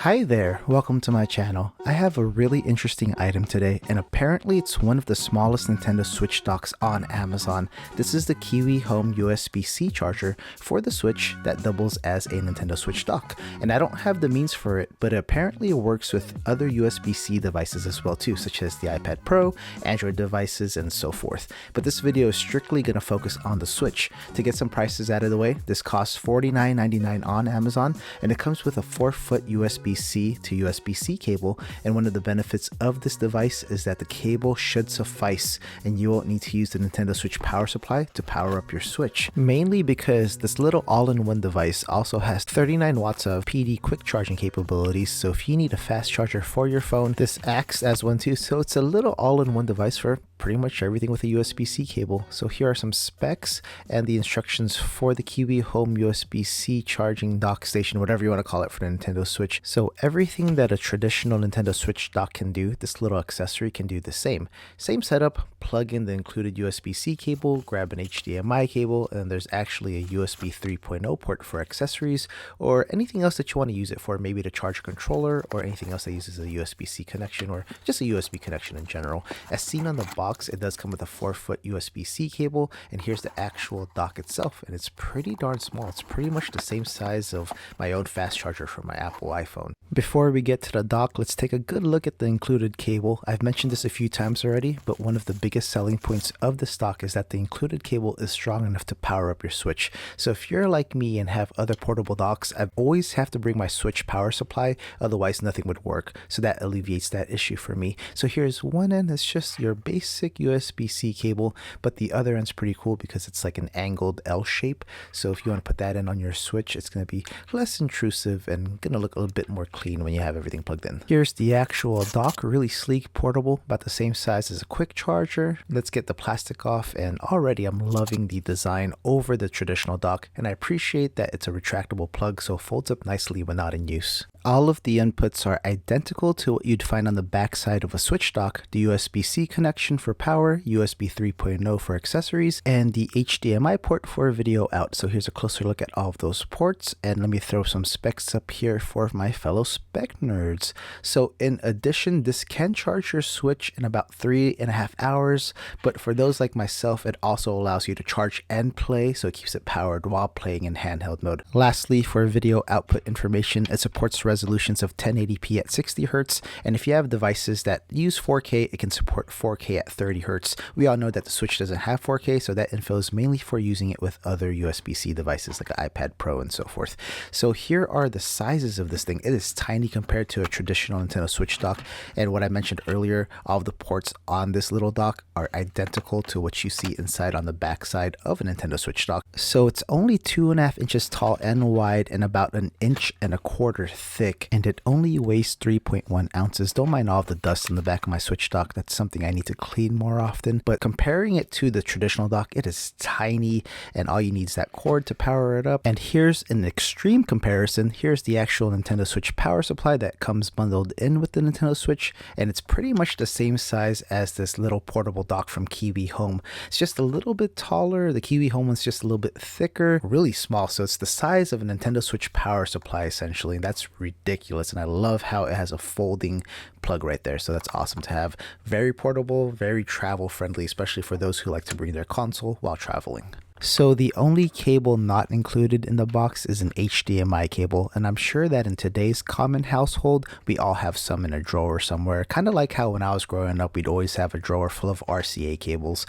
Hi there, welcome to my channel. I have a really interesting item today, and apparently it's one of the smallest Nintendo Switch docks on Amazon. This is the Kiwihome USB-C charger for the Switch that doubles as a Nintendo Switch dock. And I don't have the means for it, but apparently it works with other USB-C devices as well too, such as the iPad Pro, Android devices, and so forth. But this video is strictly going to focus on the Switch. To get some prices out of the way, this costs $49.99 on Amazon, and it comes with a 4-foot USB-C to USB-C cable, and one of the benefits of this device is that the cable should suffice and you won't need to use the Nintendo Switch power supply to power up your Switch, mainly because this little all-in-one device also has 39 watts of PD quick charging capabilities, so if you need a fast charger for your phone, this acts as one too. So it's a little all-in-one device for pretty much everything with a USB-C cable. So here are some specs and the instructions for the Kiwihome USB-C charging dock station, whatever you want to call it, for the Nintendo Switch. So everything that a traditional Nintendo Switch dock can do, this little accessory can do the same. Same setup, plug in the included USB-C cable, grab an HDMI cable, and there's actually a USB 3.0 port for accessories or anything else that you want to use it for, maybe to charge a controller or anything else that uses a USB-C connection or just a USB connection in general. As seen on the box, it does come with a 4-foot USB-C cable, and here's the actual dock itself, and it's pretty darn small. It's pretty much the same size of my own fast charger for my Apple iPhone. Before we get to the dock, let's take a good look at the included cable. I've mentioned this a few times already, but one of the biggest selling points of this dock is that the included cable is strong enough to power up your Switch. So if you're like me and have other portable docks, I always have to bring my Switch power supply, otherwise nothing would work. So that alleviates that issue for me. So here's one end, it's just your basic USB-C cable, but the other end's pretty cool because it's like an angled L shape. So if you want to put that in on your Switch, it's going to be less intrusive and going to look a little bit more clean when you have everything plugged in. Here's the actual dock, really sleek, portable, about the same size as a quick charger. Let's get the plastic off, and already I'm loving the design over the traditional dock, and I appreciate that it's a retractable plug, so it folds up nicely when not in use. All of the inputs are identical to what you'd find on the back side of a Switch dock: the USB-C connection for power, USB 3.0 for accessories, and the HDMI port for video out. So here's a closer look at all of those ports, and let me throw some specs up here for my fellow spec nerds. So in addition, this can charge your Switch in about 3.5 hours, but for those like myself, it also allows you to charge and play, so it keeps it powered while playing in handheld mode. Lastly, for video output information, it supports resolutions of 1080p at 60 Hz, and if you have devices that use 4K, it can support 4K at 30 Hz. We all know that the Switch doesn't have 4K, so that info is mainly for using it with other USB-C devices like an iPad Pro and so forth. So here are the sizes of this thing. It is tiny compared to a traditional Nintendo Switch dock, and what I mentioned earlier, all of the ports on this little dock are identical to what you see inside on the back side of a Nintendo Switch dock. So it's only 2.5 inches tall and wide and about 1.25 inches thick, and it only weighs 3.1 ounces. Don't mind all of the dust in the back of my Switch dock. That's something I need to clean more often, but comparing it to the traditional dock, it is tiny, and all you need is that cord to power it up. And here's an extreme comparison. Here's the actual Nintendo Switch power supply that comes bundled in with the Nintendo Switch, and it's pretty much the same size as this little portable dock from Kiwihome. It's just a little bit taller. The Kiwihome one's just a little bit thicker, really small, so it's the size of a Nintendo Switch power supply essentially, and that's ridiculous. And I love how it has a folding plug right there, so that's awesome to have. Very portable, very travel friendly, especially for those who like to bring their console while traveling. So the only cable not included in the box is an HDMI cable, and I'm sure that in today's common household, we all have some in a drawer somewhere, kind of like how when I was growing up, we'd always have a drawer full of RCA cables.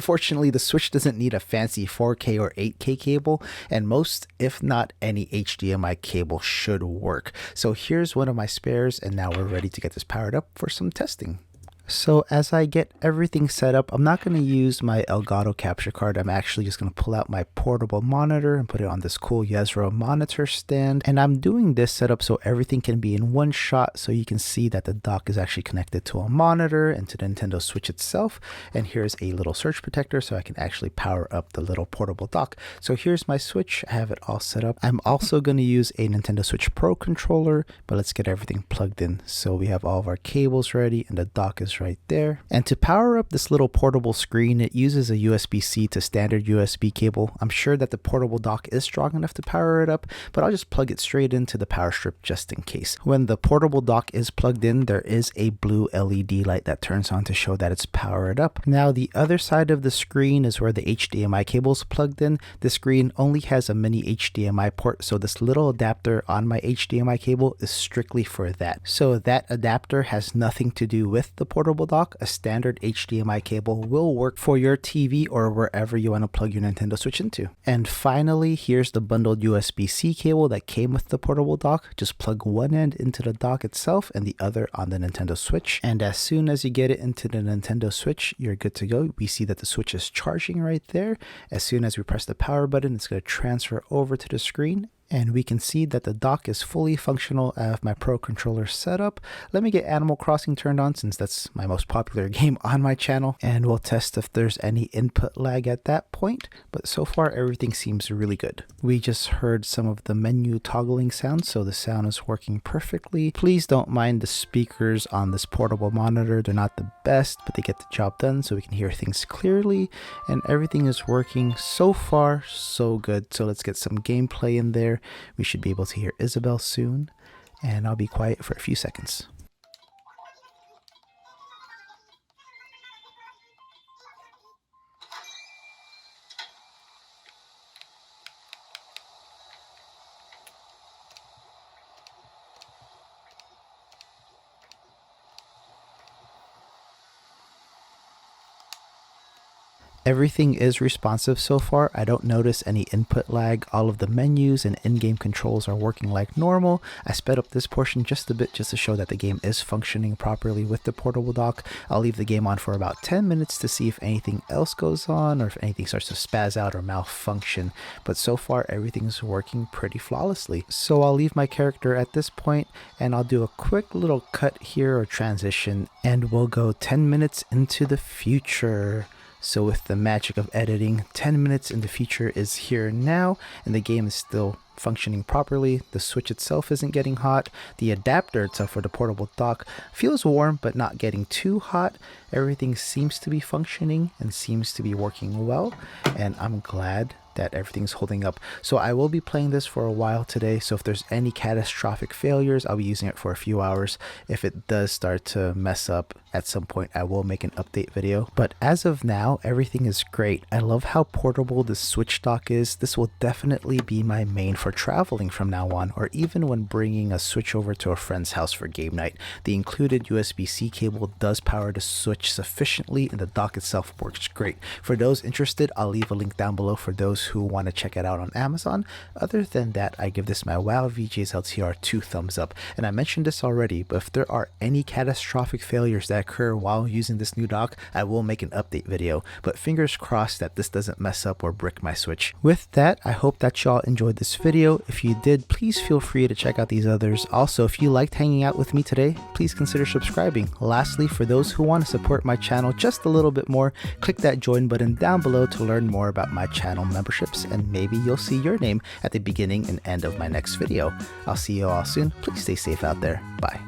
Fortunately, the Switch doesn't need a fancy 4K or 8K cable, and most, if not any, HDMI cable should work. So here's one of my spares, and now we're ready to get this powered up for some testing. So as I get everything set up, I'm not going to use my Elgato capture card. I'm actually just going to pull out my portable monitor and put it on this cool Yezro monitor stand. And I'm doing this setup so everything can be in one shot, so you can see that the dock is actually connected to a monitor and to the Nintendo Switch itself. And here's a little surge protector so I can actually power up the little portable dock. So here's my Switch. I have it all set up. I'm also going to use a Nintendo Switch Pro controller, but let's get everything plugged in. So we have all of our cables ready and the dock is is right there. And to power up this little portable screen, it uses a USB-C to standard USB cable. I'm sure that the portable dock is strong enough to power it up, but I'll just plug it straight into the power strip just in case. When the portable dock is plugged in, there is a blue LED light that turns on to show that it's powered up. Now the other side of the screen is where the HDMI cable is plugged in. This screen only has a mini HDMI port, so this little adapter on my HDMI cable is strictly for that. So that adapter has nothing to do with the portable dock. A standard HDMI cable will work for your TV or wherever you want to plug your Nintendo Switch into. And finally, here's the bundled USB-C cable that came with the portable dock. Just plug one end into the dock itself and the other on the Nintendo Switch. And as soon as you get it into the Nintendo Switch, you're good to go. We see that the Switch is charging right there. As soon as we press the power button, it's going to transfer over to the screen. And we can see that the dock is fully functional. I have my Pro Controller set up. Let me get Animal Crossing turned on since that's my most popular game on my channel. And we'll test if there's any input lag at that point. But so far, everything seems really good. We just heard some of the menu toggling sounds, so the sound is working perfectly. Please don't mind the speakers on this portable monitor. They're not the best, but they get the job done so we can hear things clearly. And everything is working so far, so good. So let's get some gameplay in there. We should be able to hear Isabel soon, and I'll be quiet for a few seconds. Everything is responsive so far. I don't notice any input lag. All of the menus and in-game controls are working like normal. I sped up this portion just a bit just to show that the game is functioning properly with the portable dock. I'll leave the game on for about 10 minutes to see if anything else goes on or if anything starts to spaz out or malfunction. But so far everything's working pretty flawlessly. So I'll leave my character at this point and I'll do a quick little cut here or transition, and we'll go 10 minutes into the future. So with the magic of editing, 10 minutes in the future is here now, and the game is still functioning properly. The Switch itself isn't getting hot. The adapter itself for the portable dock feels warm but not getting too hot. Everything seems to be functioning and seems to be working well, and I'm glad that everything's holding up. So I will be playing this for a while today, so if there's any catastrophic failures, I'll be using it for a few hours. If it does start to mess up at some point, I will make an update video. But as of now, everything is great. I love how portable the Switch dock is. This will definitely be my main for traveling from now on, or even when bringing a Switch over to a friend's house for game night. The included USB-C cable does power the Switch sufficiently, and the dock itself works great. For those interested, I'll leave a link down below for those who want to check it out on Amazon. Other than that, I give this my WoW VJs LTR 2 thumbs up. And I mentioned this already, but if there are any catastrophic failures that occur while using this new dock, I will make an update video. But fingers crossed that this doesn't mess up or brick my Switch. With that, I hope that y'all enjoyed this video. If you did, please feel free to check out these others. Also, if you liked hanging out with me today, please consider subscribing. Lastly, for those who want to support my channel just a little bit more, click that join button down below to learn more about my channel memberships, and maybe you'll see your name at the beginning and end of my next video. I'll see you all soon. Please stay safe out there. Bye.